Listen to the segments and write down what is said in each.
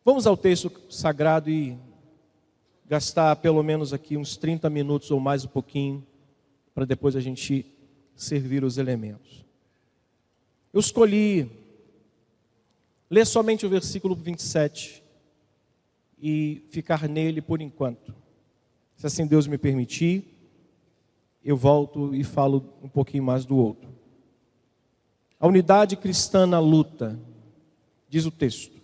Vamos ao texto sagrado e gastar pelo menos aqui uns 30 minutos ou mais um pouquinho, para depois a gente servir os elementos. Eu escolhi ler somente o versículo 27 e ficar nele por enquanto. Se assim Deus me permitir, eu volto e falo um pouquinho mais do outro. A unidade cristã na luta, diz o texto: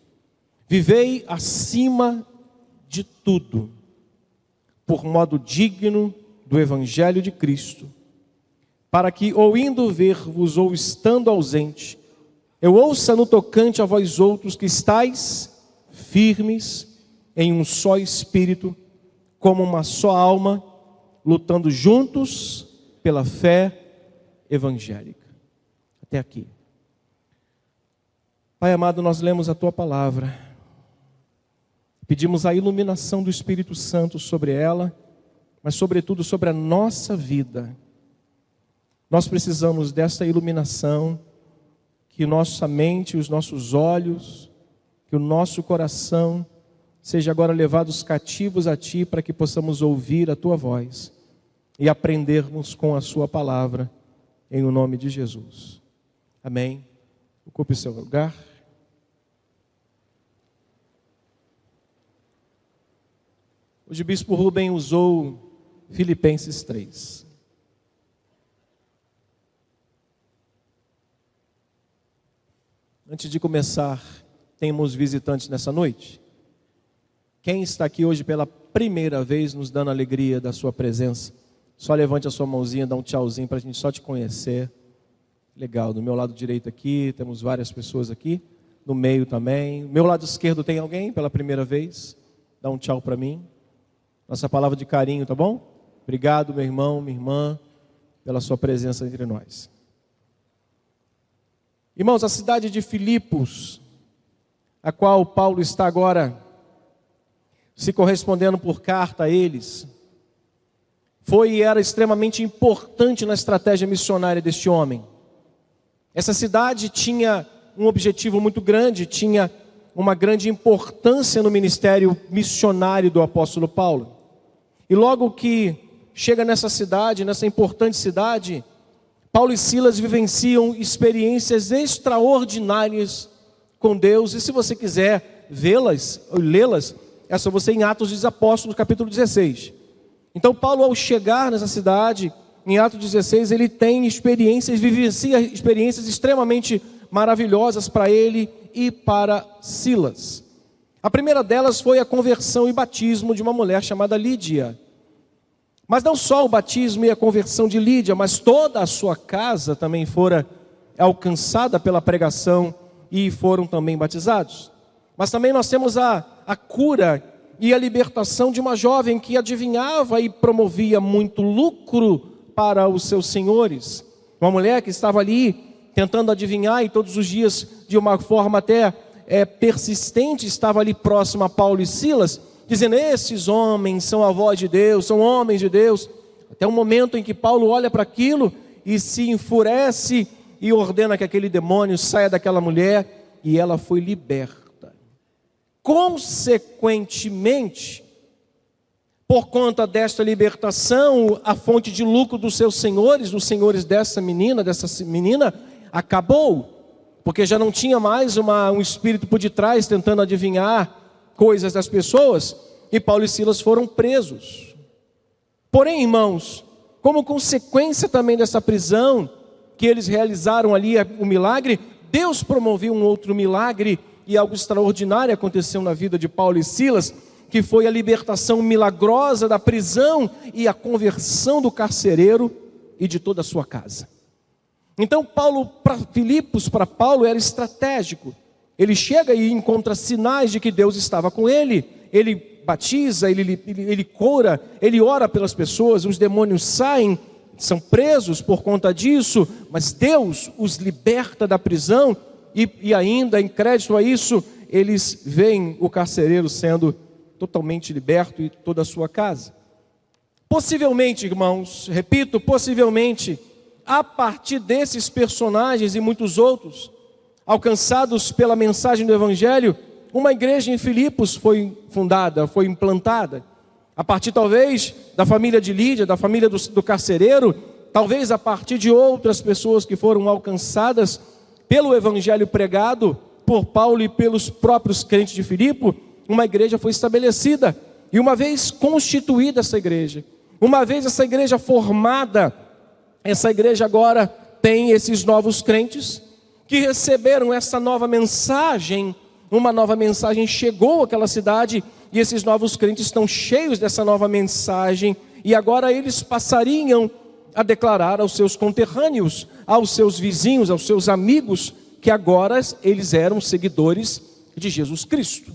vivei acima de tudo, por modo digno do Evangelho de Cristo, para que, ou indo ver-vos, ou estando ausente, eu ouça no tocante a vós outros que estáis firmes em um só espírito, como uma só alma, lutando juntos pela fé evangélica. Até aqui. Pai amado, nós lemos a Tua palavra. Pedimos a iluminação do Espírito Santo sobre ela, mas sobretudo sobre a nossa vida. Nós precisamos dessa iluminação, que nossa mente, os nossos olhos, que o nosso coração seja agora levados cativos a Ti, para que possamos ouvir a Tua voz e aprendermos com a Sua palavra, em o nome de Jesus. Amém. Ocupe seu lugar. Hoje o bispo Rubem usou Filipenses 3. Antes de começar, temos visitantes nessa noite. Quem está aqui hoje pela primeira vez, nos dando alegria da sua presença? Só levante a sua mãozinha, dá um tchauzinho para a gente só te conhecer. Legal, do meu lado direito aqui, temos várias pessoas aqui. No meio também. Do meu lado esquerdo tem alguém pela primeira vez? Dá um tchau para mim. Nossa palavra de carinho, tá bom? Obrigado, meu irmão, minha irmã, pela sua presença entre nós. Irmãos, a cidade de Filipos, a qual Paulo está agora se correspondendo por carta a eles, foi e era extremamente importante na estratégia missionária deste homem. Essa cidade tinha um objetivo muito grande, tinha uma grande importância no ministério missionário do apóstolo Paulo. E logo que chega nessa cidade, nessa importante cidade, Paulo e Silas vivenciam experiências extraordinárias com Deus. E se você quiser vê-las, lê-las, é só você em Atos dos Apóstolos, capítulo 16. Então Paulo, ao chegar nessa cidade, em Atos 16, ele tem experiências, vivencia experiências extremamente maravilhosas para ele e para Silas. A primeira delas foi a conversão e batismo de uma mulher chamada Lídia. Mas não só o batismo e a conversão de Lídia, mas toda a sua casa também fora alcançada pela pregação e foram também batizados. Mas também nós temos a cura e a libertação de uma jovem que adivinhava e promovia muito lucro para os seus senhores. Uma mulher que estava ali tentando adivinhar e todos os dias, de uma forma até persistente, estava ali próximo a Paulo e Silas, dizendo: esses homens são a voz de Deus, são homens de Deus. Até o momento em que Paulo olha para aquilo e se enfurece e ordena que aquele demônio saia daquela mulher, e ela foi liberta. Consequentemente, por conta desta libertação, a fonte de lucro dos seus senhores, dos senhores dessa menina, acabou. Porque já não tinha mais um espírito por detrás tentando adivinhar coisas das pessoas, e Paulo e Silas foram presos. Porém, irmãos, como consequência também dessa prisão, que eles realizaram ali o milagre, Deus promoveu um outro milagre, e algo extraordinário aconteceu na vida de Paulo e Silas, que foi a libertação milagrosa da prisão e a conversão do carcereiro e de toda a sua casa. Então Paulo, para Filipos, para Paulo era estratégico. Ele chega e encontra sinais de que Deus estava com ele. Ele batiza, ele cura, ele ora pelas pessoas, os demônios saem, são presos por conta disso, mas Deus os liberta da prisão e ainda em crédito a isso, eles veem o carcereiro sendo totalmente liberto e toda a sua casa. Possivelmente, irmãos, repito, possivelmente, a partir desses personagens e muitos outros, alcançados pela mensagem do Evangelho, uma igreja em Filipos foi fundada, foi implantada. A partir talvez da família de Lídia, da família do carcereiro, talvez a partir de outras pessoas que foram alcançadas pelo evangelho pregado por Paulo e pelos próprios crentes de Filipe, uma igreja foi estabelecida. E uma vez constituída essa igreja, uma vez essa igreja formada, essa igreja agora tem esses novos crentes que receberam essa nova mensagem. Uma nova mensagem chegou àquela cidade e esses novos crentes estão cheios dessa nova mensagem, e agora eles passariam a declarar aos seus conterrâneos, aos seus vizinhos, aos seus amigos, que agora eles eram seguidores de Jesus Cristo.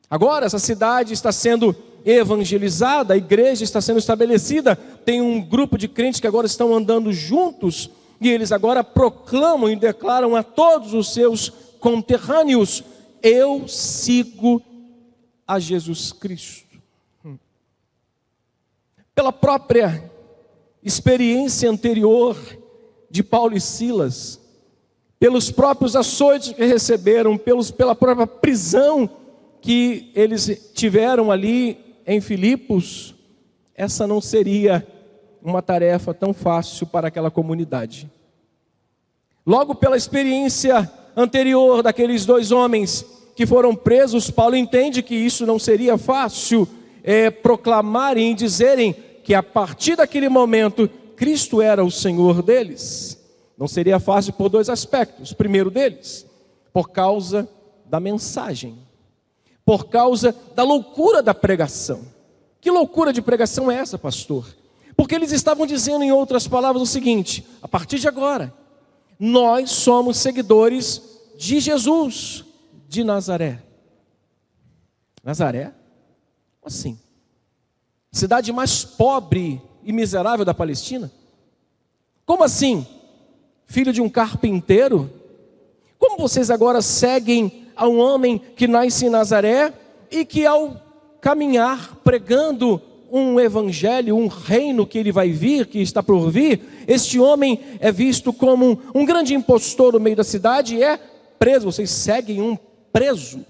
Agora essa cidade está sendo evangelizada, a igreja está sendo estabelecida, tem um grupo de crentes que agora estão andando juntos, e eles agora proclamam e declaram a todos os seus conterrâneos: eu sigo a Jesus Cristo. Pela própria experiência anterior de Paulo e Silas, pelos próprios açoites que receberam, pela própria prisão que eles tiveram ali em Filipos, essa não seria uma tarefa tão fácil para aquela comunidade. Logo pela experiência anterior daqueles dois homens que foram presos, Paulo entende que isso não seria fácil, proclamarem e dizerem que a partir daquele momento Cristo era o Senhor deles. Não seria fácil por dois aspectos. O primeiro deles, por causa da mensagem, por causa da loucura da pregação. Que loucura de pregação é essa, pastor? Porque eles estavam dizendo, em outras palavras, o seguinte: a partir de agora, nós somos seguidores de Jesus de Nazaré. Nazaré? Assim, cidade mais pobre e miserável da Palestina? Como assim? Filho de um carpinteiro? Como vocês agora seguem a um homem que nasce em Nazaré e que, ao caminhar pregando um evangelho, um reino que ele vai vir, que está por vir, este homem é visto como um grande impostor no meio da cidade e é preso? Vocês seguem um preso?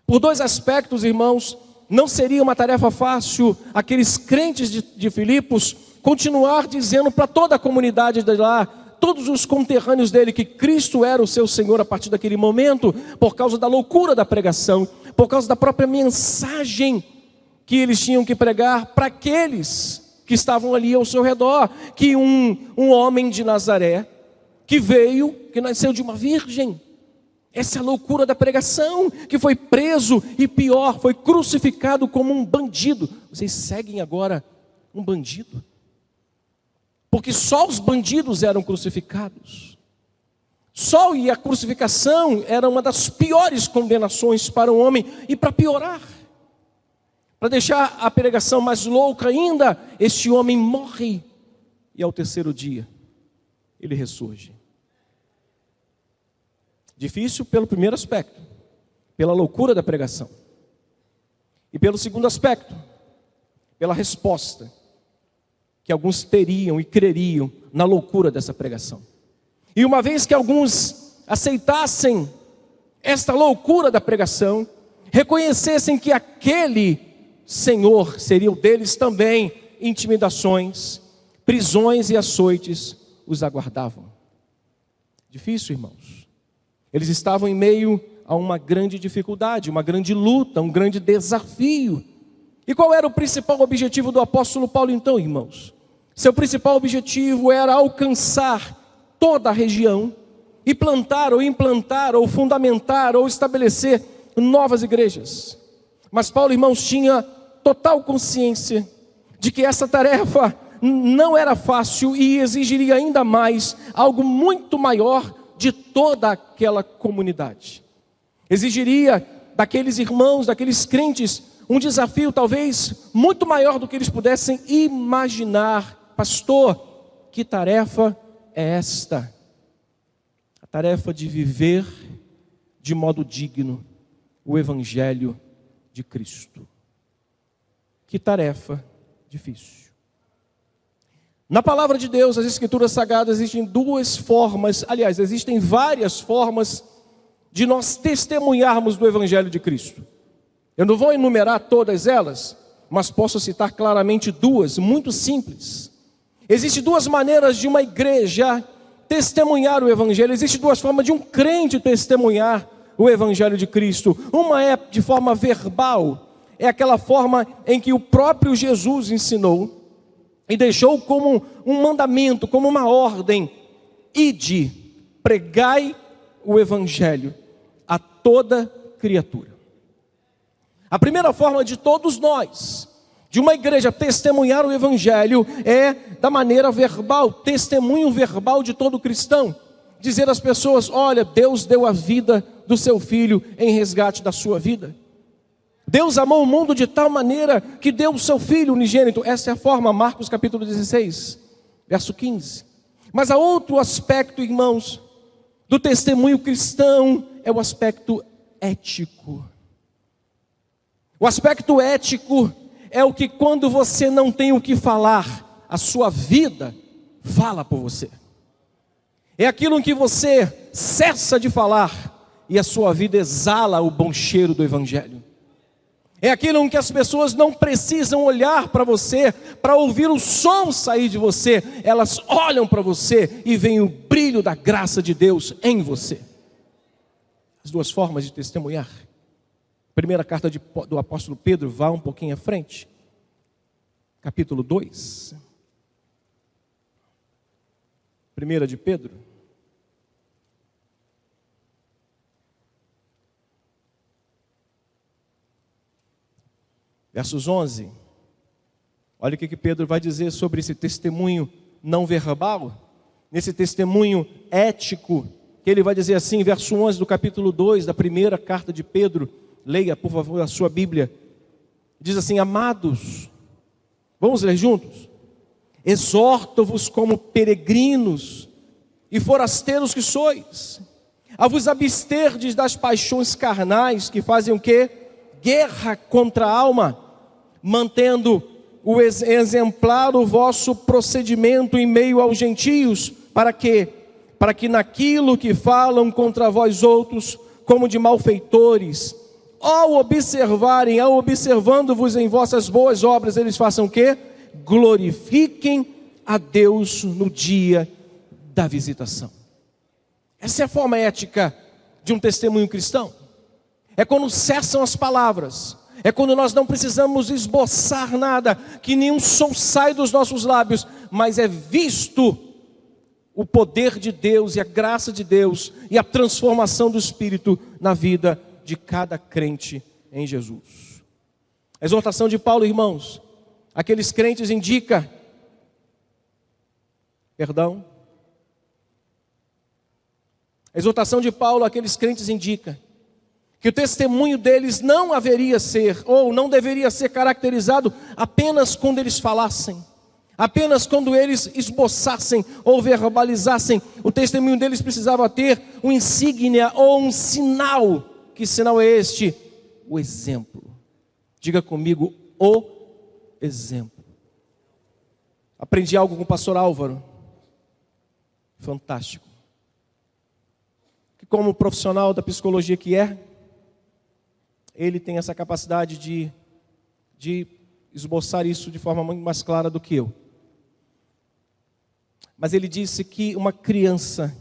Por dois aspectos, irmãos, não seria uma tarefa fácil aqueles crentes de Filipos continuar dizendo para toda a comunidade de lá, todos os conterrâneos dele, que Cristo era o seu Senhor a partir daquele momento, por causa da loucura da pregação, por causa da própria mensagem que eles tinham que pregar para aqueles que estavam ali ao seu redor, que um homem de Nazaré, que nasceu de uma virgem. Essa é a loucura da pregação, que foi preso e pior, foi crucificado como um bandido. Vocês seguem agora um bandido? Porque só os bandidos eram crucificados. Só e a crucificação era uma das piores condenações para um homem. E para piorar, para deixar a pregação mais louca ainda, este homem morre e ao terceiro dia ele ressurge. Difícil pelo primeiro aspecto, pela loucura da pregação. E pelo segundo aspecto, pela resposta que alguns teriam e creriam na loucura dessa pregação. E uma vez que alguns aceitassem esta loucura da pregação, reconhecessem que aquele Senhor seria o deles também, intimidações, prisões e açoites os aguardavam. Difícil, irmãos. Eles estavam em meio a uma grande dificuldade, uma grande luta, um grande desafio. E qual era o principal objetivo do apóstolo Paulo então, irmãos? Seu principal objetivo era alcançar toda a região e plantar ou implantar ou fundamentar ou estabelecer novas igrejas. Mas Paulo, irmãos, tinha total consciência de que essa tarefa não era fácil e exigiria ainda mais algo muito maior de toda aquela comunidade. Exigiria daqueles irmãos, daqueles crentes, um desafio talvez muito maior do que eles pudessem imaginar. Pastor, que tarefa é esta? A tarefa de viver de modo digno o Evangelho de Cristo. Que tarefa difícil. Na palavra de Deus, as Escrituras Sagradas, existem duas formas, aliás, existem várias formas de nós testemunharmos do Evangelho de Cristo. Eu não vou enumerar todas elas, mas posso citar claramente duas, muito simples. Existem duas maneiras de uma igreja testemunhar o Evangelho. Existem duas formas de um crente testemunhar o Evangelho de Cristo. Uma é de forma verbal, é aquela forma em que o próprio Jesus ensinou e deixou como um mandamento, como uma ordem: ide, pregai o Evangelho a toda criatura. A primeira forma de todos nós, de uma igreja testemunhar o Evangelho, é da maneira verbal, testemunho verbal de todo cristão. Dizer às pessoas: olha, Deus deu a vida do seu filho em resgate da sua vida. Deus amou o mundo de tal maneira que deu o seu filho unigênito. Essa é a forma, Marcos capítulo 16, verso 15. Mas há outro aspecto, irmãos, do testemunho cristão, é o aspecto ético. O aspecto ético é o que, quando você não tem o que falar, a sua vida fala por você. É aquilo em que você cessa de falar e a sua vida exala o bom cheiro do Evangelho. É aquilo em que as pessoas não precisam olhar para você para ouvir o som sair de você. Elas olham para você e veem o brilho da graça de Deus em você. As duas formas de testemunhar. Primeira carta do apóstolo Pedro, vá um pouquinho à frente. Capítulo 2. Primeira de Pedro. Versos 11. Olha o que Pedro vai dizer sobre esse testemunho não verbal, nesse testemunho ético, que ele vai dizer assim, verso 11 do capítulo 2 da primeira carta de Pedro. Leia, por favor, a sua Bíblia. Diz assim: amados, vamos ler juntos? Exorto-vos como peregrinos e forasteiros que sois, a vos absterdes das paixões carnais que fazem o quê? Guerra contra a alma, mantendo o exemplar o vosso procedimento em meio aos gentios, para que naquilo que falam contra vós outros, como de malfeitores, ao observando-vos em vossas boas obras, eles façam o quê? Glorifiquem a Deus no dia da visitação. Essa é a forma ética de um testemunho cristão. É quando cessam as palavras, é quando nós não precisamos esboçar nada, que nenhum som sai dos nossos lábios, mas é visto o poder de Deus e a graça de Deus e a transformação do Espírito na vida de cada crente em Jesus. A exortação de Paulo, irmãos, aqueles crentes indica, a exortação de Paulo àqueles crentes indica que o testemunho deles não haveria ser, ou não deveria ser caracterizado apenas quando eles falassem, apenas quando eles esboçassem ou verbalizassem. O testemunho deles precisava ter uma insígnia ou um sinal. Que sinal é este? O exemplo. Diga comigo, o exemplo. Aprendi algo com o pastor Álvaro. Fantástico. Que como profissional da psicologia que é, ele tem essa capacidade de esboçar isso de forma muito mais clara do que eu. Mas ele disse que uma criança,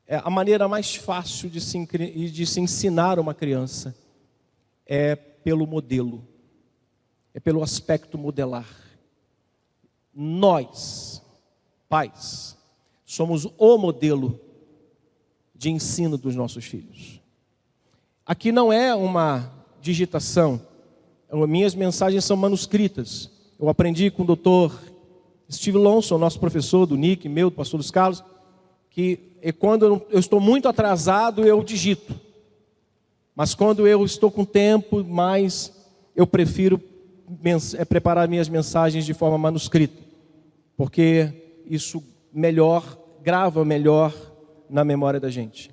a maneira mais fácil de se ensinar uma criança é pelo modelo, é pelo aspecto modelar. Nós, pais, somos o modelo de ensino dos nossos filhos. Aqui não é uma digitação, minhas mensagens são manuscritas. Eu aprendi com o Dr. Steve Lonson, nosso professor do NIC, meu, do pastor Luiz Carlos, que quando eu estou muito atrasado, eu digito. Mas quando eu estou com tempo, mais eu prefiro preparar minhas mensagens de forma manuscrita, porque isso grava melhor na memória da gente.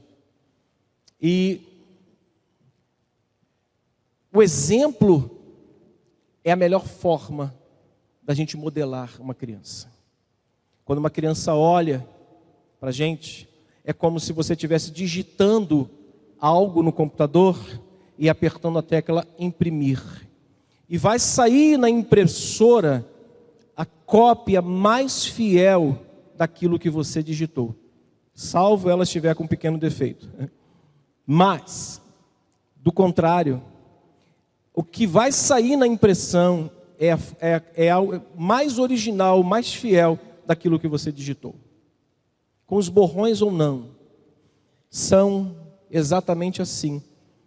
E o exemplo é a melhor forma da gente modelar uma criança. Quando uma criança olha para a gente, é como se você estivesse digitando algo no computador e apertando a tecla imprimir. E vai sair na impressora a cópia mais fiel daquilo que você digitou, salvo ela estiver com um pequeno defeito. Mas, do contrário, o que vai sair na impressão é algo mais original, mais fiel daquilo que você digitou. Com os borrões ou não, são exatamente assim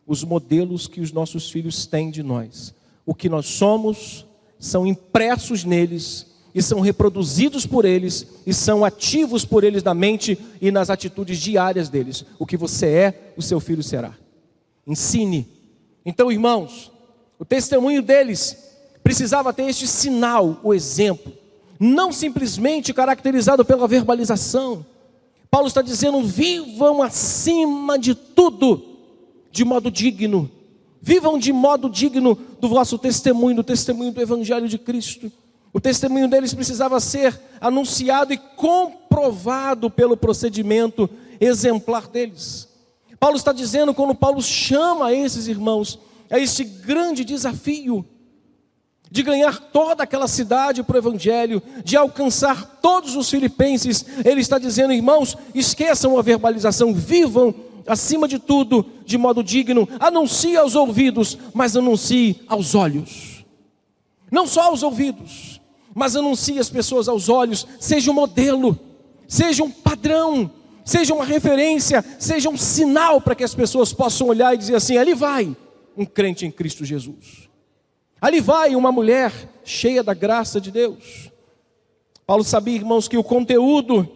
os modelos que os nossos filhos têm de nós. O que nós somos são impressos neles e são reproduzidos por eles e são ativos por eles na mente e nas atitudes diárias deles. O que você é, o seu filho será. Ensine. Então, irmãos, o testemunho deles precisava ter este sinal, o exemplo, não simplesmente caracterizado pela verbalização. Paulo está dizendo: vivam acima de tudo, de modo digno. Vivam de modo digno do vosso testemunho, do testemunho do Evangelho de Cristo. O testemunho deles precisava ser anunciado e comprovado pelo procedimento exemplar deles. Paulo está dizendo, quando Paulo chama esses irmãos a este grande desafio de ganhar toda aquela cidade para o Evangelho, de alcançar todos os filipenses, ele está dizendo: irmãos, esqueçam a verbalização, vivam acima de tudo de modo digno, anuncie aos ouvidos, mas anuncie aos olhos. Não só aos ouvidos, mas anuncie as pessoas aos olhos. Seja um modelo, seja um padrão, seja uma referência, seja um sinal para que as pessoas possam olhar e dizer assim: ali vai um crente em Cristo Jesus. Ali vai uma mulher cheia da graça de Deus. Paulo sabia, irmãos, que o conteúdo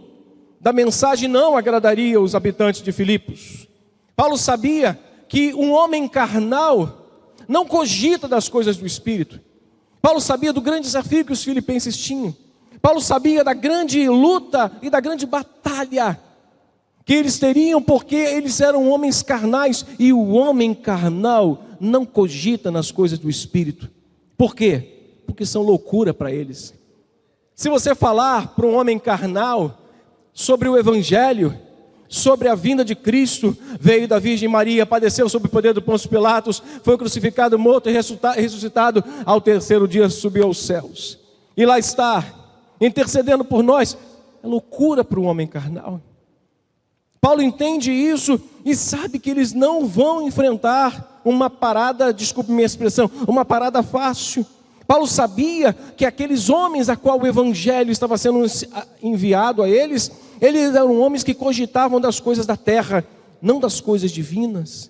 da mensagem não agradaria os habitantes de Filipos. Paulo sabia que um homem carnal não cogita das coisas do Espírito. Paulo sabia do grande desafio que os filipenses tinham. Paulo sabia da grande luta e da grande batalha que eles teriam, porque eles eram homens carnais, e o homem carnal não cogita nas coisas do Espírito. Por quê? Porque são loucura para eles. Se você falar para um homem carnal sobre o Evangelho, sobre a vinda de Cristo, veio da Virgem Maria, padeceu sob o poder do Pôncio Pilatos, foi crucificado, morto e ressuscitado, ao terceiro dia subiu aos céus, e lá está, intercedendo por nós, é loucura para um homem carnal. Paulo entende isso e sabe que eles não vão enfrentar uma parada, desculpe minha expressão, uma parada fácil. Paulo sabia que aqueles homens a qual o Evangelho estava sendo enviado a eles eram homens que cogitavam das coisas da terra, não das coisas divinas.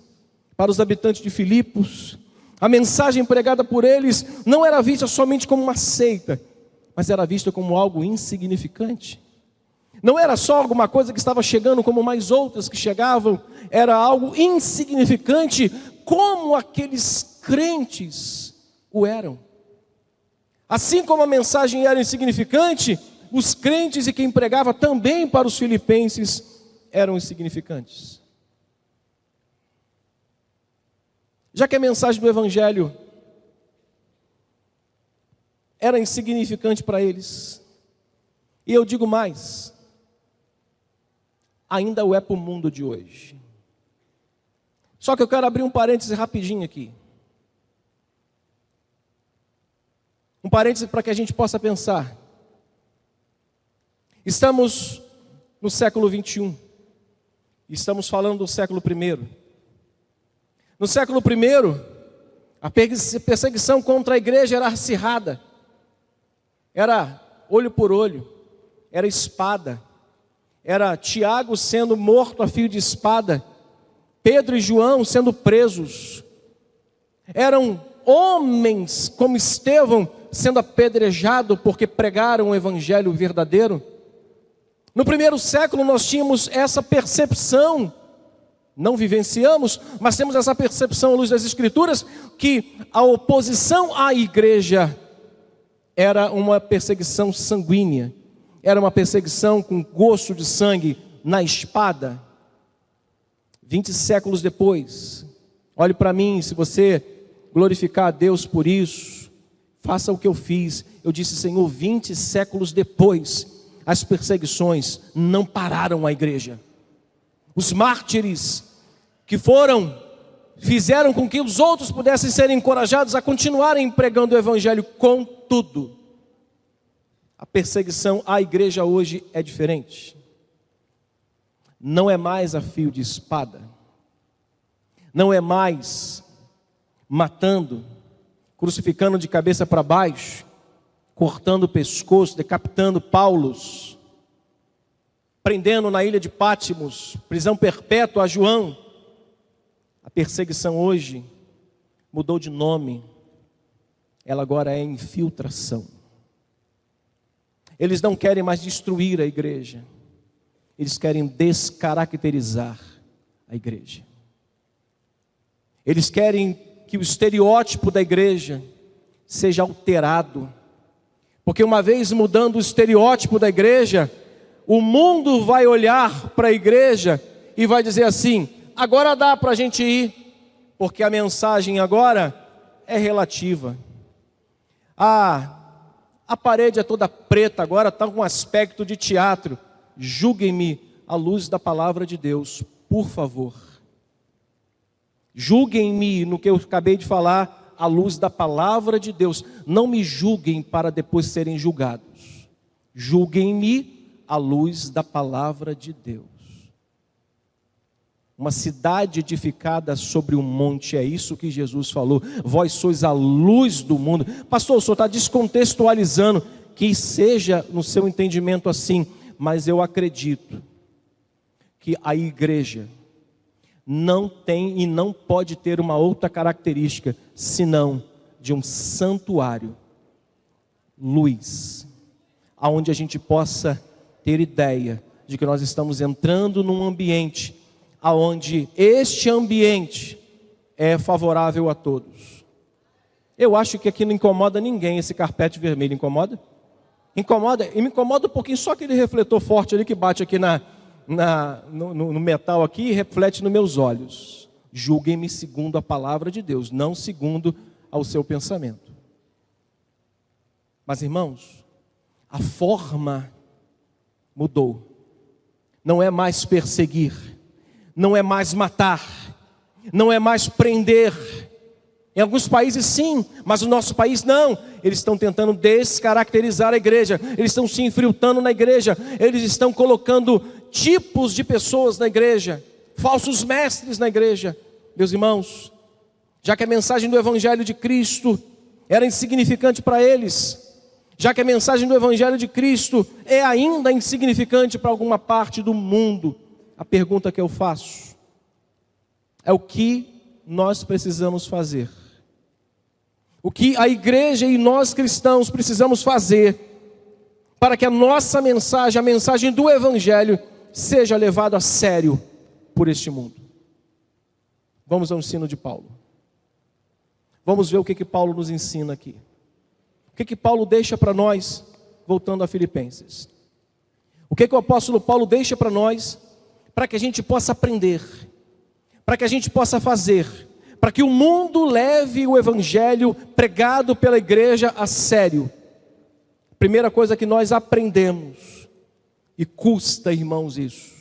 Para os habitantes de Filipos, a mensagem pregada por eles não era vista somente como uma seita, mas era vista como algo insignificante. Não era só alguma coisa que estava chegando como mais outras que chegavam, era algo insignificante, como aqueles crentes o eram. Assim como a mensagem era insignificante, os crentes e quem pregava também para os filipenses eram insignificantes. Já que a mensagem do Evangelho era insignificante para eles, e eu digo mais, ainda o é para o mundo de hoje. Só que eu quero abrir um parêntese rapidinho aqui. Um parêntese para que a gente possa pensar. Estamos no século 21. Estamos falando do século 1. No século 1, a perseguição contra a igreja era acirrada. Era olho por olho, era espada. Era Tiago sendo morto a fio de espada, Pedro e João sendo presos. Eram homens como Estevão sendo apedrejado porque pregaram o Evangelho verdadeiro. No 1º século nós tínhamos essa percepção, não vivenciamos, mas temos essa percepção à luz das Escrituras, que a oposição à igreja era uma perseguição sanguínea. Era uma perseguição com gosto de sangue na espada. 20 séculos depois, olhe para mim, se você glorificar a Deus por isso, faça o que eu fiz. Eu disse: Senhor, 20 séculos depois, as perseguições não pararam a igreja. Os mártires que fizeram com que os outros pudessem ser encorajados a continuarem pregando o evangelho. Contudo, a perseguição à igreja hoje é diferente. Não é mais a fio de espada, não é mais matando, crucificando de cabeça para baixo, cortando o pescoço, decapitando Paulos, prendendo na ilha de Pátimos, prisão perpétua a João. A perseguição hoje mudou de nome, ela agora é infiltração. Eles não querem mais destruir a igreja, eles querem descaracterizar a igreja. Eles querem que o estereótipo da igreja seja alterado, porque uma vez mudando o estereótipo da igreja, o mundo vai olhar para a igreja e vai dizer assim: agora dá para a gente ir, porque a mensagem agora é relativa. A parede é toda preta, agora está com um aspecto de teatro. Julguem-me à luz da palavra de Deus, por favor. Julguem-me no que eu acabei de falar, à luz da palavra de Deus. Não me julguem para depois serem julgados. Julguem-me à luz da palavra de Deus. Uma cidade edificada sobre um monte, é isso que Jesus falou. Vós sois a luz do mundo. Pastor, o senhor está descontextualizando, que seja no seu entendimento assim, mas eu acredito que a igreja não tem e não pode ter uma outra característica, senão de um santuário, luz, aonde a gente possa ter ideia de que nós estamos entrando num ambiente aonde este ambiente é favorável a todos. Eu acho que aqui não incomoda ninguém esse carpete vermelho, incomoda? Incomoda? E me incomoda um pouquinho só aquele refletor forte ali que bate aqui no metal aqui e reflete nos meus olhos. Julguem-me segundo a palavra de Deus, não segundo ao seu pensamento. Mas irmãos, a forma mudou. Não é mais perseguir, não é mais matar, não é mais prender. Em alguns países sim, mas no nosso país não. Eles estão tentando descaracterizar a igreja, eles estão se infiltrando na igreja, eles estão colocando tipos de pessoas na igreja, falsos mestres na igreja. Meus irmãos, já que a mensagem do evangelho de Cristo era insignificante para eles, já que a mensagem do evangelho de Cristo é ainda insignificante para alguma parte do mundo, a pergunta que eu faço é: o que nós precisamos fazer? O que a igreja e nós cristãos precisamos fazer para que a nossa mensagem, a mensagem do evangelho, seja levada a sério por este mundo? Vamos ao ensino de Paulo. Vamos ver o que Paulo nos ensina aqui. O que Paulo deixa para nós, voltando a Filipenses. O que o apóstolo Paulo deixa para nós, para que a gente possa aprender, para que a gente possa fazer, para que o mundo leve o evangelho pregado pela igreja a sério. Primeira coisa que nós aprendemos, e custa, irmãos, isso,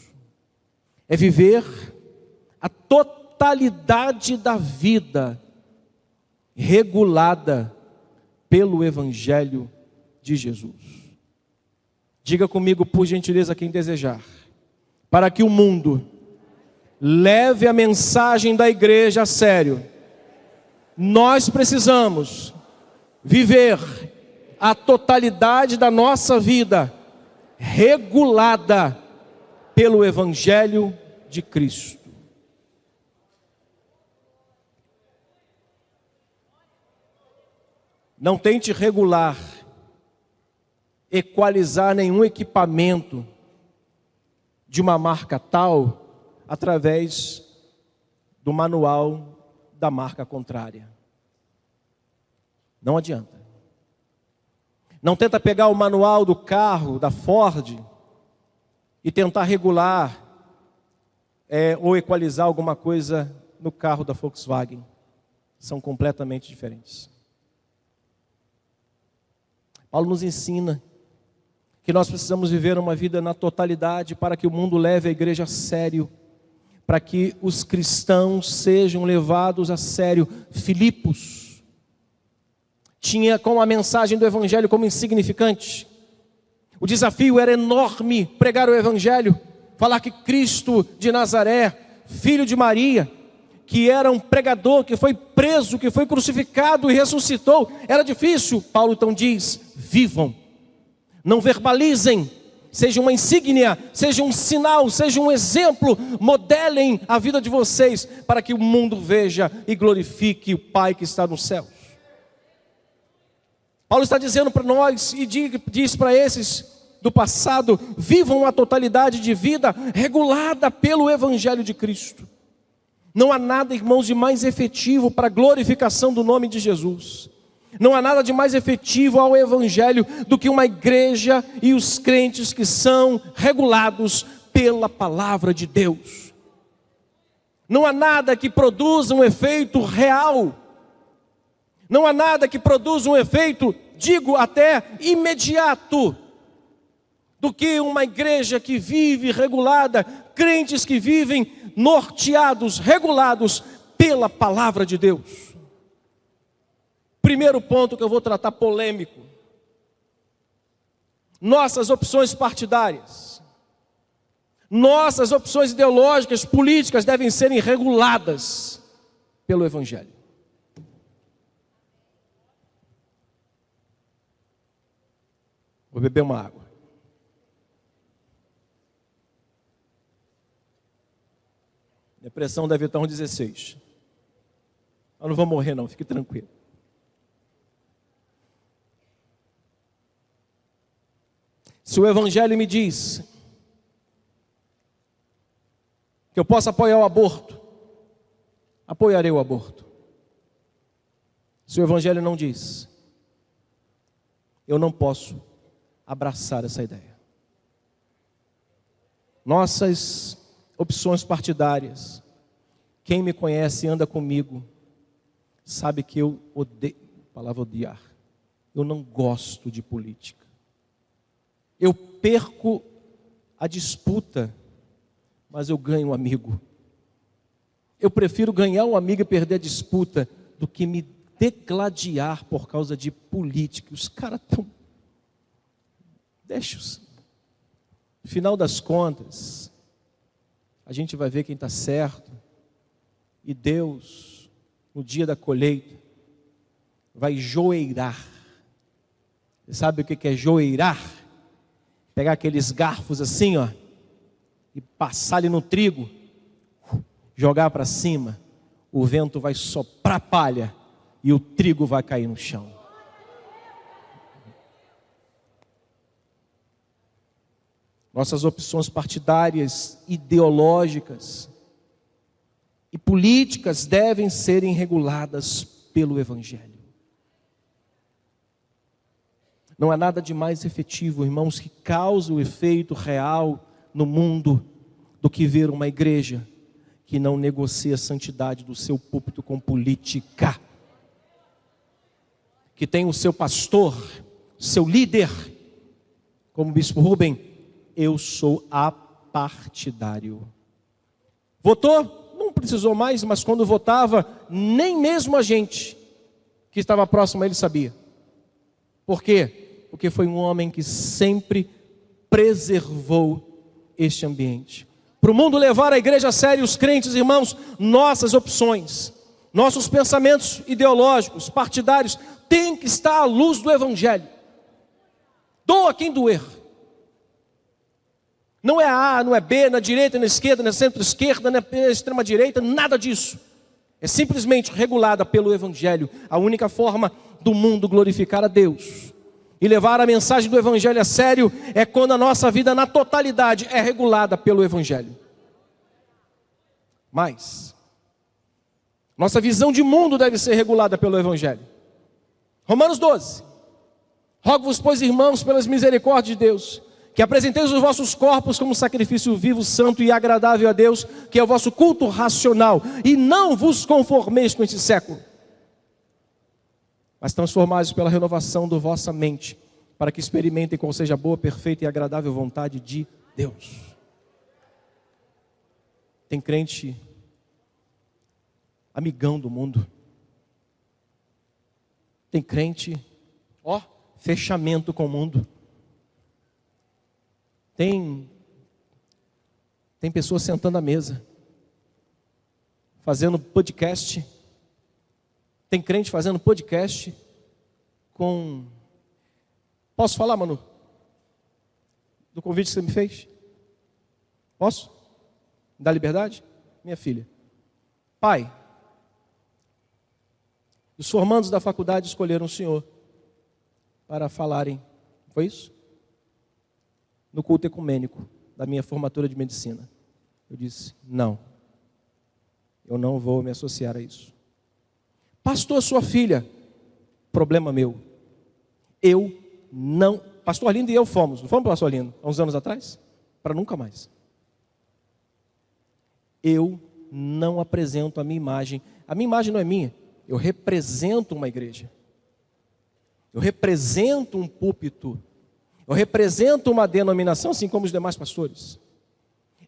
é viver a totalidade da vida regulada pelo evangelho de Jesus. Diga comigo, por gentileza, quem desejar. Para que o mundo leve a mensagem da igreja a sério, nós precisamos viver a totalidade da nossa vida regulada pelo evangelho de Cristo. Não tente regular, equalizar nenhum equipamento de uma marca tal através do manual da marca contrária. Não adianta. Não tenta pegar o manual do carro, da Ford, e tentar regular ou equalizar alguma coisa no carro da Volkswagen. São completamente diferentes. Paulo nos ensina que nós precisamos viver uma vida na totalidade para que o mundo leve a igreja a sério. para que os cristãos sejam levados a sério. Filipos tinha como a mensagem do evangelho como insignificante. O desafio era enorme, pregar o evangelho, falar que Cristo de Nazaré, filho de Maria, que era um pregador, que foi preso, que foi crucificado e ressuscitou, era difícil. Paulo então diz: vivam, não verbalizem, seja uma insígnia, seja um sinal, seja um exemplo, modelem a vida de vocês, para que o mundo veja e glorifique o Pai que está nos céus. Paulo está dizendo para nós e diz para esses do passado: vivam uma totalidade de vida regulada pelo Evangelho de Cristo. Não há nada, irmãos, de mais efetivo para a glorificação do nome de Jesus. Não há nada de mais efetivo ao Evangelho do que uma igreja e os crentes que são regulados pela palavra de Deus. Não há nada que produza um efeito real. Não há nada que produza um efeito, digo até imediato, do que uma igreja que vive regulada, crentes que vivem norteados, regulados pela palavra de Deus. Primeiro ponto que eu vou tratar polêmico: nossas opções partidárias, nossas opções ideológicas, políticas devem serem reguladas pelo Evangelho. Vou beber uma água. Minha pressão deve estar uns 16. Eu não vou morrer não, fique tranquilo. Se o Evangelho me diz que eu posso apoiar o aborto, apoiarei o aborto. Se o Evangelho não diz, eu não posso abraçar essa ideia. Nossas opções partidárias, quem me conhece e anda comigo, sabe que eu odeio, palavra odiar, eu não gosto de política. Eu perco a disputa, mas eu ganho um amigo. Eu prefiro ganhar um amigo e perder a disputa do que me degladiar por causa de política. Os caras estão... Deixa-os. No final das contas, a gente vai ver quem está certo. E Deus, no dia da colheita, vai joeirar. Você sabe o que é joeirar? Pegar aqueles garfos assim, ó, e passar ali no trigo, jogar para cima, o vento vai soprar palha e o trigo vai cair no chão. Nossas opções partidárias, ideológicas e políticas devem serem reguladas pelo Evangelho. Não há nada de mais efetivo, irmãos, que cause o efeito real no mundo do que ver uma igreja que não negocia a santidade do seu púlpito com política, que tem o seu pastor, seu líder, como o bispo Rubem: eu sou apartidário. Votou? Não precisou mais, mas quando votava, nem mesmo a gente que estava próximo a ele sabia. Por quê? Porque foi um homem que sempre preservou este ambiente. Para o mundo levar a igreja a sério, os crentes, irmãos, nossas opções, nossos pensamentos ideológicos, partidários, têm que estar à luz do Evangelho. Doa quem doer. Não é A, não é B, na direita, na esquerda, na centro-esquerda, na extrema-direita, nada disso. É simplesmente regulada pelo Evangelho. A única forma do mundo glorificar a Deus e levar a mensagem do Evangelho a sério é quando a nossa vida na totalidade é regulada pelo Evangelho. Mas nossa visão de mundo deve ser regulada pelo Evangelho. Romanos 12. Rogo-vos, pois, irmãos, pelas misericórdias de Deus, que apresenteis os vossos corpos como sacrifício vivo, santo e agradável a Deus, que é o vosso culto racional, e não vos conformeis com este século, mas transformados pela renovação da vossa mente, para que experimentem qual seja a boa, perfeita e agradável vontade de Deus. Tem crente amigão do mundo. Tem crente, fechamento com o mundo. Tem pessoas sentando à mesa, fazendo podcast. Tem crente fazendo podcast com... Posso falar, Manu? Do convite que você me fez? Posso? Dá liberdade? Minha filha. Pai, os formandos da faculdade escolheram o senhor para falarem, foi isso? No culto ecumênico da minha formatura de medicina. Eu disse, não, eu não vou me associar a isso. Pastor, sua filha, problema meu. Eu não, pastor Arlindo e eu fomos, não fomos, pastor Arlindo, há uns anos atrás? Para nunca mais. Eu não apresento a minha imagem não é minha, eu represento uma igreja. Eu represento um púlpito. Eu represento uma denominação, assim como os demais pastores.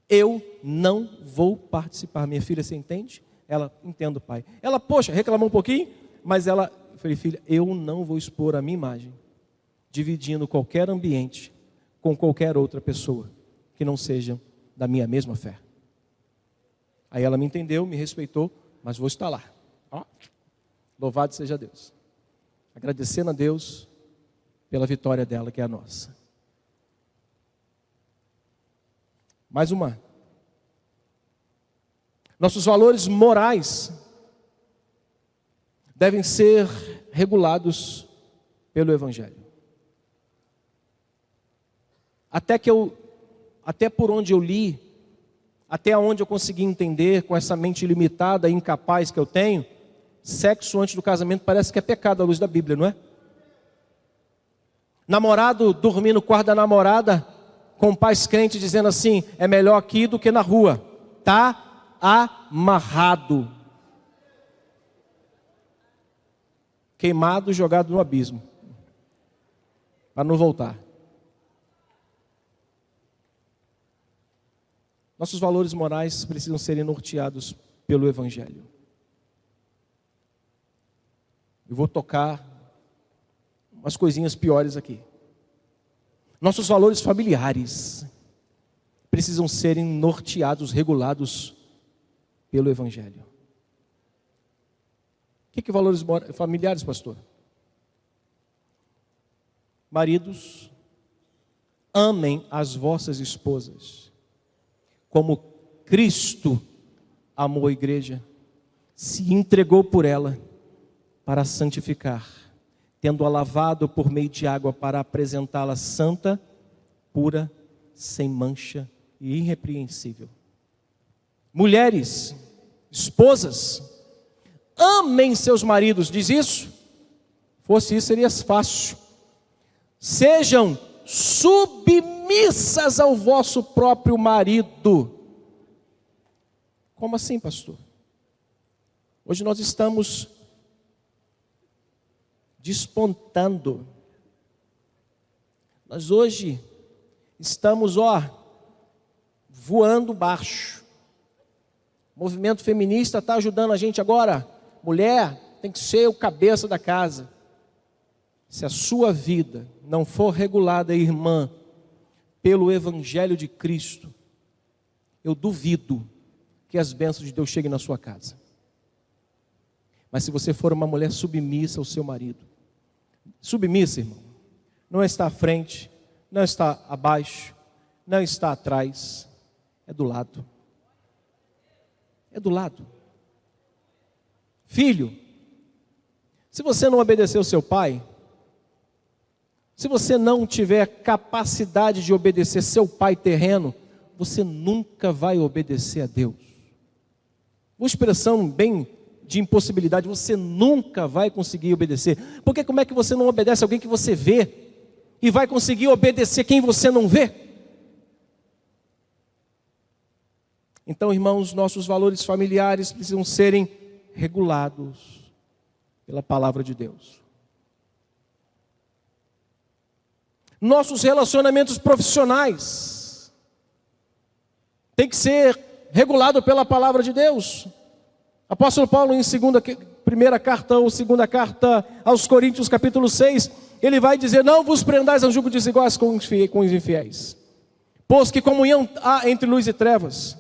Eu não vou participar. Minha filha, você entende? Ela, entendo, pai. Ela, poxa, reclamou um pouquinho, mas ela, eu falei, filha, eu não vou expor a minha imagem, dividindo qualquer ambiente com qualquer outra pessoa que não seja da minha mesma fé. Aí ela me entendeu, me respeitou, mas vou estar lá. Louvado seja Deus. Agradecendo a Deus pela vitória dela, que é a nossa. Mais uma. Nossos valores morais devem ser regulados pelo Evangelho. Até por onde eu li, até onde eu consegui entender, com essa mente limitada e incapaz que eu tenho, sexo antes do casamento parece que é pecado à luz da Bíblia, não é? Namorado dormir no quarto da namorada, com pais crentes dizendo assim, é melhor aqui do que na rua. Tá amarrado. Queimado, jogado no abismo. Para não voltar. Nossos valores morais precisam ser norteados pelo Evangelho. Eu vou tocar umas coisinhas piores aqui. Nossos valores familiares precisam serem norteados, regulados pelo Evangelho. O que valores familiares, pastor? Maridos, amem as vossas esposas, como Cristo amou a igreja, se entregou por ela, para santificar, tendo-a lavado por meio de água para apresentá-la santa, pura, sem mancha e irrepreensível. Mulheres, esposas, amem seus maridos, diz isso? Fosse isso seria fácil. Sejam submissas ao vosso próprio marido. Como assim, pastor? Hoje nós estamos despontando. Nós hoje estamos, voando baixo. O movimento feminista está ajudando a gente agora. Mulher tem que ser o cabeça da casa. Se a sua vida não for regulada, irmã, pelo Evangelho de Cristo, eu duvido que as bênçãos de Deus cheguem na sua casa. Mas se você for uma mulher submissa ao seu marido, submissa, irmão, não está à frente, não está abaixo, não está atrás, é do lado. É do lado. Filho, se você não obedecer ao seu pai, se você não tiver capacidade de obedecer seu pai terreno, você nunca vai obedecer a Deus. Uma expressão bem de impossibilidade, você nunca vai conseguir obedecer. Porque como é que você não obedece a alguém que você vê e vai conseguir obedecer quem você não vê? Então, irmãos, nossos valores familiares precisam serem regulados pela palavra de Deus. Nossos relacionamentos profissionais têm que ser regulado pela palavra de Deus. Apóstolo Paulo, em primeira carta ou segunda carta aos Coríntios, capítulo 6, ele vai dizer: não vos prendais a julgo desiguais com os infiéis, pois que comunhão há entre luz e trevas,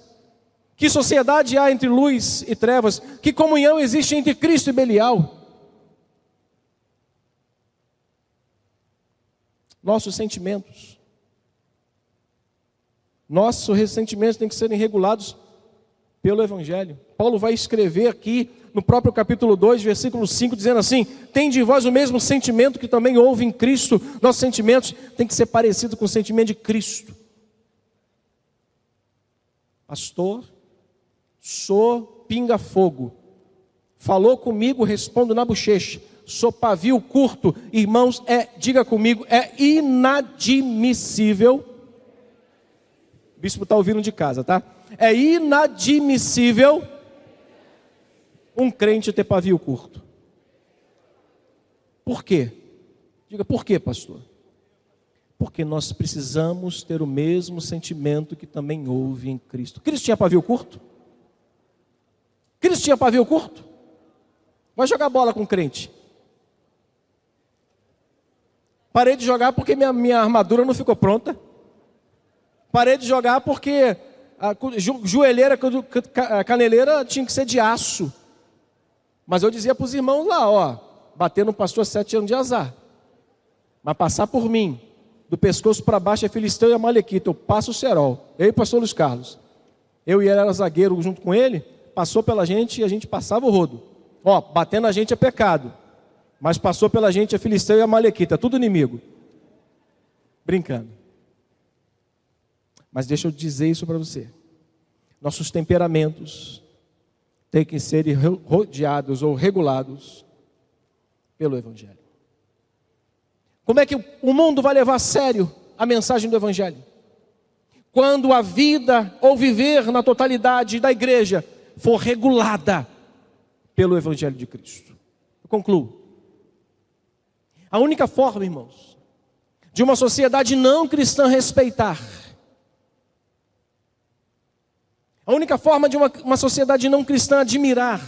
que sociedade há entre luz e trevas, que comunhão existe entre Cristo e Belial. Nossos sentimentos têm que serem regulados pelo Evangelho. Paulo vai escrever aqui no próprio capítulo 2, versículo 5, dizendo assim: tende em vós o mesmo sentimento que também houve em Cristo. Nossos sentimentos têm que ser parecidos com o sentimento de Cristo. Pastor, sou pinga-fogo, falou comigo, respondo na bochecha. Sou pavio curto, irmãos, diga comigo, é inadmissível. O bispo está ouvindo de casa, tá? É inadmissível um crente ter pavio curto. Por quê? Diga, por quê, pastor? Porque nós precisamos ter o mesmo sentimento que também houve em Cristo. Cristo tinha pavio curto? Cristo tinha pavio curto? Vai jogar bola com crente. Parei de jogar porque minha armadura não ficou pronta. Parei de jogar porque a joelheira, a caneleira tinha que ser de aço. Mas eu dizia para os irmãos lá, bater no pastor 7 anos de azar. Mas passar por mim, do pescoço para baixo é filisteu e amalequita, eu passo o cerol. Eu e o pastor Luiz Carlos. Eu e ele era zagueiro junto com ele, passou pela gente e a gente passava o rodo. Batendo a gente é pecado. Mas passou pela gente a filisteu e a amalequita, tudo inimigo. Brincando. Mas deixa eu dizer isso para você. Nossos temperamentos têm que ser rodeados ou regulados pelo Evangelho. Como é que o mundo vai levar a sério a mensagem do Evangelho? Quando a vida ou viver na totalidade da igreja for regulada pelo Evangelho de Cristo. Eu concluo. A única forma, irmãos, de uma sociedade não cristã respeitar, a única forma de uma sociedade não cristã admirar,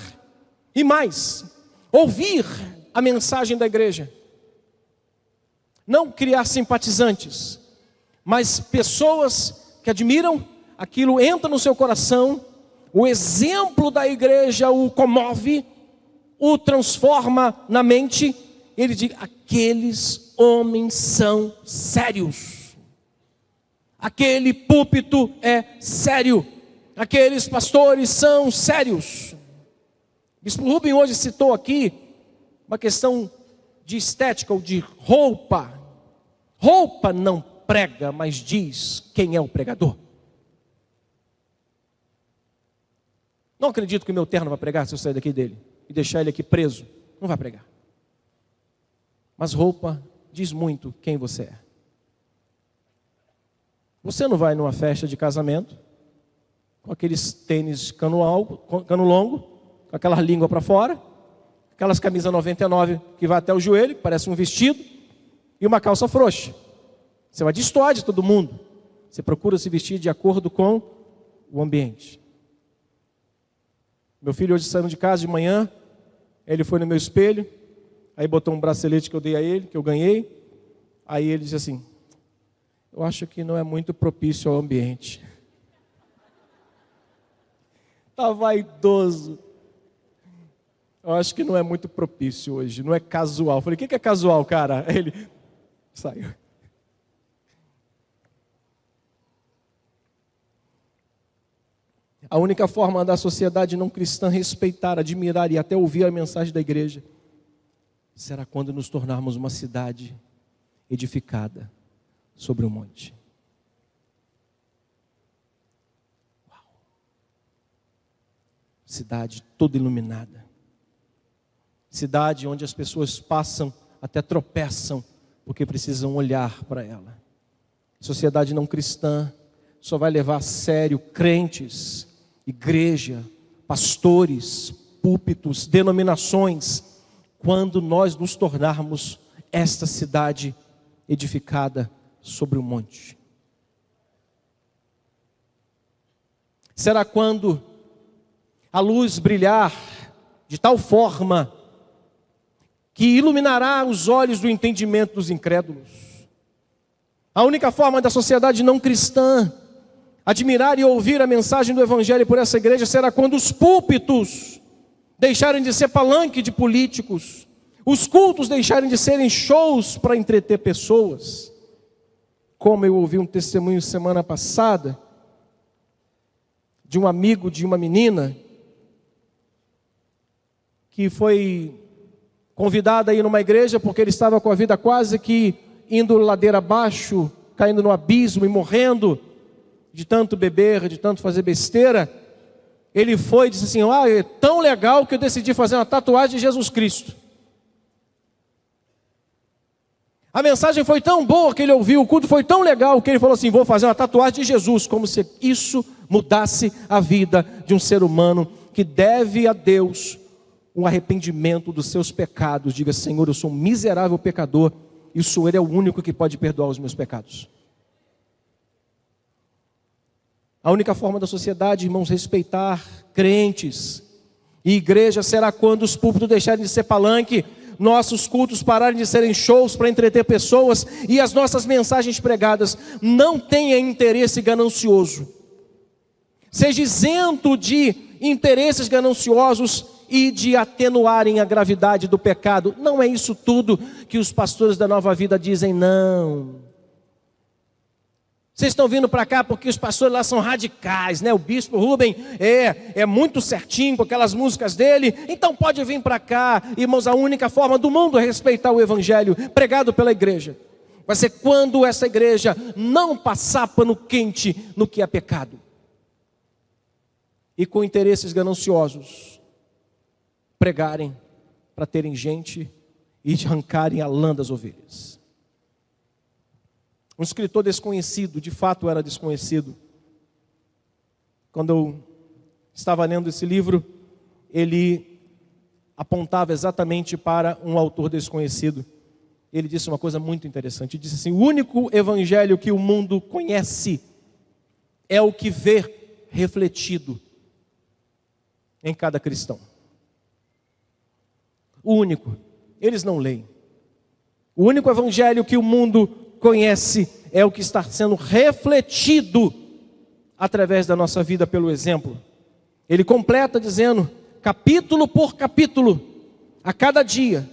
e mais, ouvir a mensagem da igreja, não criar simpatizantes, mas pessoas que admiram, aquilo entra no seu coração, o exemplo da igreja o comove, o transforma na mente. Ele diz: aqueles homens são sérios, aquele púlpito é sério, aqueles pastores são sérios. Bispo Rubem hoje citou aqui uma questão de estética ou de roupa. Roupa não prega, mas diz quem é o pregador. Não acredito que o meu terno vai pregar se eu sair daqui dele e deixar ele aqui preso. Não vai pregar. Mas roupa diz muito quem você é. Você não vai numa festa de casamento com aqueles tênis cano longo, com aquela língua para fora, aquelas camisas 99 que vai até o joelho, que parece um vestido, e uma calça frouxa. Você vai destoar de todo mundo. Você procura se vestir de acordo com o ambiente. Meu filho hoje saindo de casa de manhã, ele foi no meu espelho, aí botou um bracelete que eu dei a ele, que eu ganhei. Aí ele disse assim: eu acho que não é muito propício ao ambiente. Tá vaidoso. Eu acho que não é muito propício hoje, não é casual. Eu falei: o que é casual, cara? Aí ele saiu. A única forma da sociedade não cristã respeitar, admirar e até ouvir a mensagem da igreja será quando nos tornarmos uma cidade edificada sobre um monte. Uau. Cidade toda iluminada. Cidade onde as pessoas passam, até tropeçam, porque precisam olhar para ela. Sociedade não cristã só vai levar a sério crentes, igreja, pastores, púlpitos, denominações, quando nós nos tornarmos esta cidade edificada sobre um monte. será quando a luz brilhar de tal forma que iluminará os olhos do entendimento dos incrédulos. A única forma da sociedade não cristã admirar e ouvir a mensagem do Evangelho por essa igreja será quando os púlpitos deixarem de ser palanque de políticos, os cultos deixarem de serem shows para entreter pessoas. Como eu ouvi um testemunho semana passada de um amigo de uma menina que foi convidada a ir numa igreja porque ele estava com a vida quase que indo ladeira abaixo, caindo no abismo e morrendo de tanto beber, de tanto fazer besteira. Ele foi e disse assim: é tão legal que eu decidi fazer uma tatuagem de Jesus Cristo. A mensagem foi tão boa que ele ouviu, o culto foi tão legal que ele falou assim: vou fazer uma tatuagem de Jesus, como se isso mudasse a vida de um ser humano que deve a Deus um arrependimento dos seus pecados. Diga: Senhor, eu sou um miserável pecador e o Senhor é o único que pode perdoar os meus pecados. A única forma da sociedade, irmãos, respeitar crentes e igreja será quando os púlpitos deixarem de ser palanque, nossos cultos pararem de serem shows para entreter pessoas e as nossas mensagens pregadas não tenham interesse ganancioso. Seja isento de interesses gananciosos e de atenuarem a gravidade do pecado. Não é isso tudo que os pastores da Nova Vida dizem, não. Vocês estão vindo para cá porque os pastores lá são radicais, né? O bispo Rubem é muito certinho com aquelas músicas dele, então pode vir para cá. Irmãos, a única forma do mundo é respeitar o evangelho pregado pela igreja vai ser quando essa igreja não passar pano quente no que é pecado e com interesses gananciosos pregarem para terem gente e arrancarem a lã das ovelhas. Um escritor desconhecido, de fato era desconhecido. Quando eu estava lendo esse livro, ele apontava exatamente para um autor desconhecido. Ele disse uma coisa muito interessante. Ele disse assim: o único evangelho que o mundo conhece é o que vê refletido em cada cristão. O único. Eles não leem. O único evangelho que o mundo conhece é o que está sendo refletido através da nossa vida pelo exemplo. Ele completa dizendo, capítulo por capítulo, a cada dia,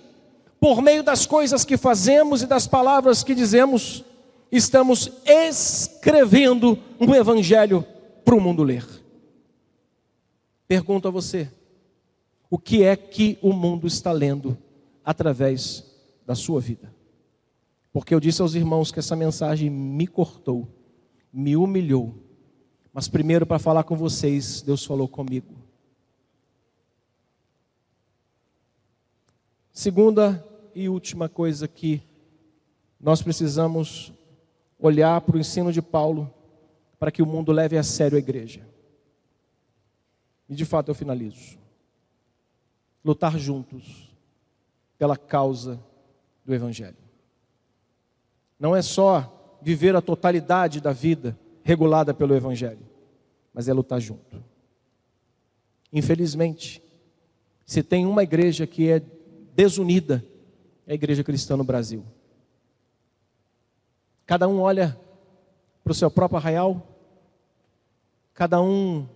por meio das coisas que fazemos e das palavras que dizemos, estamos escrevendo um evangelho para o mundo ler. Pergunto a você, o que é que o mundo está lendo através da sua vida? Porque eu disse aos irmãos que essa mensagem me cortou, me humilhou. Mas primeiro, para falar com vocês, Deus falou comigo. Segunda e última coisa que nós precisamos olhar para o ensino de Paulo, para que o mundo leve a sério a igreja. E de fato eu finalizo. Lutar juntos pela causa do evangelho. Não é só viver a totalidade da vida regulada pelo evangelho, mas é lutar junto. Infelizmente, se tem uma igreja que é desunida, é a igreja cristã no Brasil. Cada um olha para o seu próprio arraial, cada um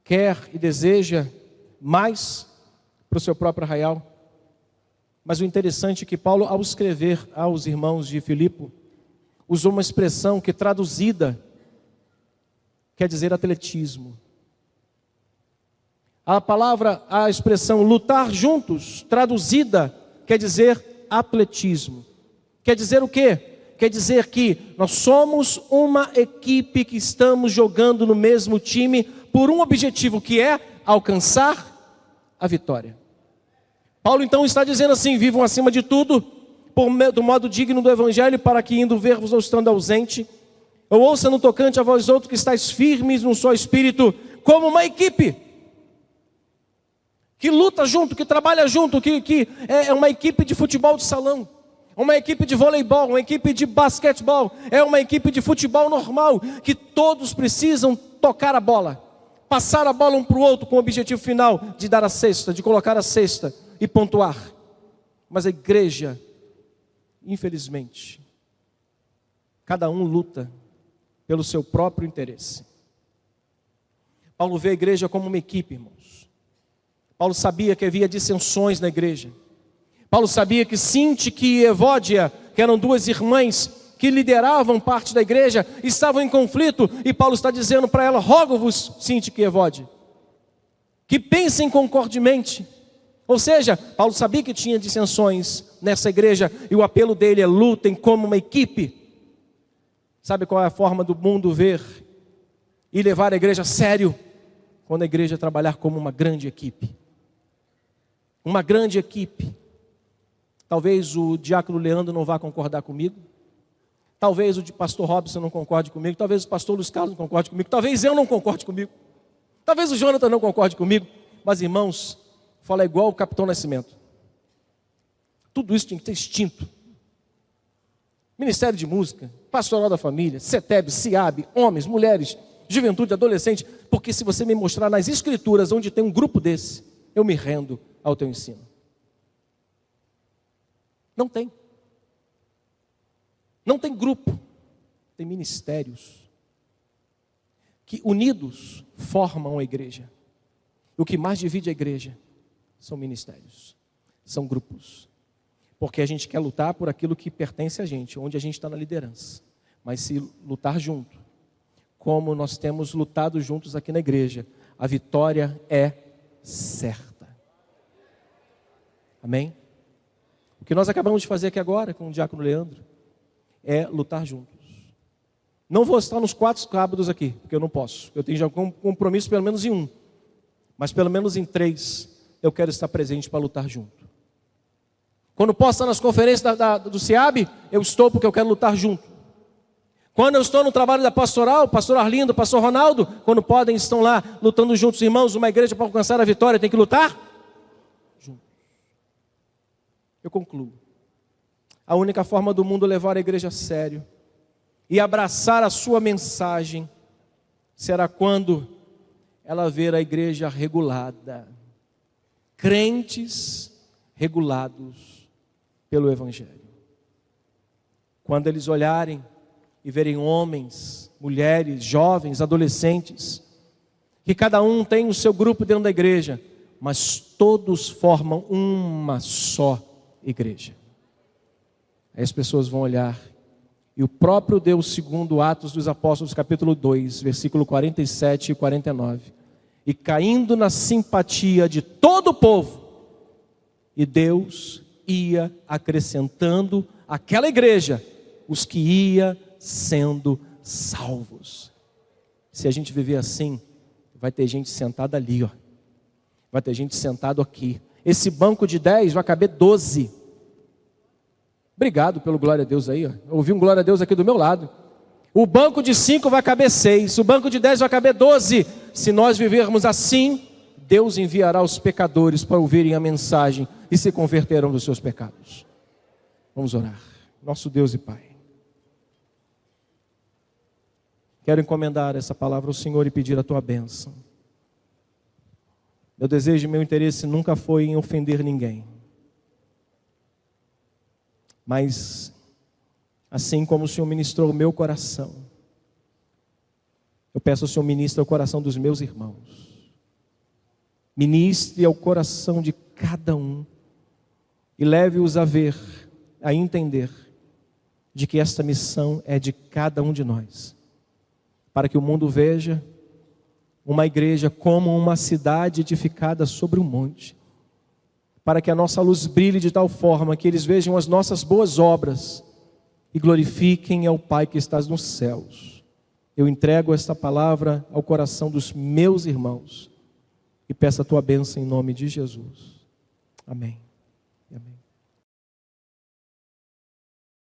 quer e deseja mais para o seu próprio arraial. Mas o interessante é que Paulo, ao escrever aos irmãos de Filipe, usou uma expressão que traduzida quer dizer atletismo. A expressão lutar juntos, traduzida, quer dizer atletismo. Quer dizer o quê? Quer dizer que nós somos uma equipe que estamos jogando no mesmo time por um objetivo, que é alcançar a vitória. Paulo então está dizendo assim: vivam acima de tudo, do modo digno do evangelho, para que indo ver-vos ou estando ausente, ou ouça no tocante a vós outros que estáis firmes num só espírito, como uma equipe, que luta junto, que trabalha junto, que é uma equipe de futebol de salão, uma equipe de voleibol, uma equipe de basquetebol, é uma equipe de futebol normal, que todos precisam tocar a bola, passar a bola um para o outro com o objetivo final de dar a cesta, de colocar a cesta e pontuar. Mas a igreja, infelizmente, cada um luta pelo seu próprio interesse. Paulo vê a igreja como uma equipe, irmãos. Paulo sabia que havia dissensões na igreja. Paulo sabia que Sintique e Evódia, que eram duas irmãs que lideravam parte da igreja, estavam em conflito, e Paulo está dizendo para ela: rogo-vos, Sintique e Evódia, que pensem concordemente. Ou seja, Paulo sabia que tinha dissensões nessa igreja, e o apelo dele é: lutem como uma equipe. Sabe qual é a forma do mundo ver e levar a igreja a sério? Quando a igreja trabalhar como uma grande equipe. Uma grande equipe. Talvez o diácono Leandro não vá concordar comigo. Talvez o pastor Robson não concorde comigo. Talvez o pastor Luiz Carlos não concorde comigo. Talvez eu não concorde comigo. Talvez o Jonathan não concorde comigo. Mas, irmãos, fala igual o Capitão Nascimento. Tudo isso tinha que ter extinto. Ministério de Música, Pastoral da Família, CETEB, CIAB, homens, mulheres, juventude, adolescente. Porque se você me mostrar nas escrituras onde tem um grupo desse, eu me rendo ao teu ensino. Não tem. Não tem grupo. Tem ministérios que unidos formam a igreja. O que mais divide a igreja são ministérios, são grupos. Porque a gente quer lutar por aquilo que pertence a gente, onde a gente está na liderança. Mas se lutar junto, como nós temos lutado juntos aqui na igreja, a vitória é certa. Amém? O que nós acabamos de fazer aqui agora com o diácono Leandro é lutar juntos. Não vou estar nos 4 sábados aqui, porque eu não posso. Eu tenho já um compromisso pelo menos em 1. Mas pelo menos em 3 eu quero estar presente para lutar junto. Quando posso estar nas conferências do CIAB, eu estou porque eu quero lutar junto. Quando eu estou no trabalho da pastoral, o pastor Arlindo, o pastor Ronaldo, quando podem, estão lá lutando juntos. Irmãos, uma igreja para alcançar a vitória tem que lutar juntos. Eu concluo. A única forma do mundo levar a igreja a sério e abraçar a sua mensagem será quando ela ver a igreja regulada. Crentes regulados pelo Evangelho. Quando eles olharem e verem homens, mulheres, jovens, adolescentes, que cada um tem o seu grupo dentro da igreja, mas todos formam uma só igreja. Aí as pessoas vão olhar, e o próprio Deus, segundo Atos dos Apóstolos, capítulo 2, versículo 47 e 49, e caindo na simpatia de todo o povo, e Deus ia acrescentando àquela igreja os que ia sendo salvos. Se a gente viver assim, vai ter gente sentada ali, ó. Vai ter gente sentado aqui. Esse banco de 10 vai caber 12. Obrigado pelo glória a Deus aí, ó. Eu ouvi um glória a Deus aqui do meu lado. O banco de 5 vai caber 6. O banco de 10 vai caber 12. Se nós vivermos assim, Deus enviará os pecadores para ouvirem a mensagem e se converterão dos seus pecados. Vamos orar. Nosso Deus e Pai, quero encomendar essa palavra ao Senhor e pedir a Tua bênção. Meu desejo e meu interesse nunca foi em ofender ninguém. Mas, assim como o Senhor ministrou o meu coração, eu peço ao Senhor, ministre o coração dos meus irmãos. Ministre ao coração de cada um e leve-os a ver, a entender de que esta missão é de cada um de nós, para que o mundo veja uma igreja como uma cidade edificada sobre um monte, para que a nossa luz brilhe de tal forma que eles vejam as nossas boas obras e glorifiquem ao Pai que estás nos céus. Eu entrego esta palavra ao coração dos meus irmãos e peço a Tua bênção em nome de Jesus. Amém.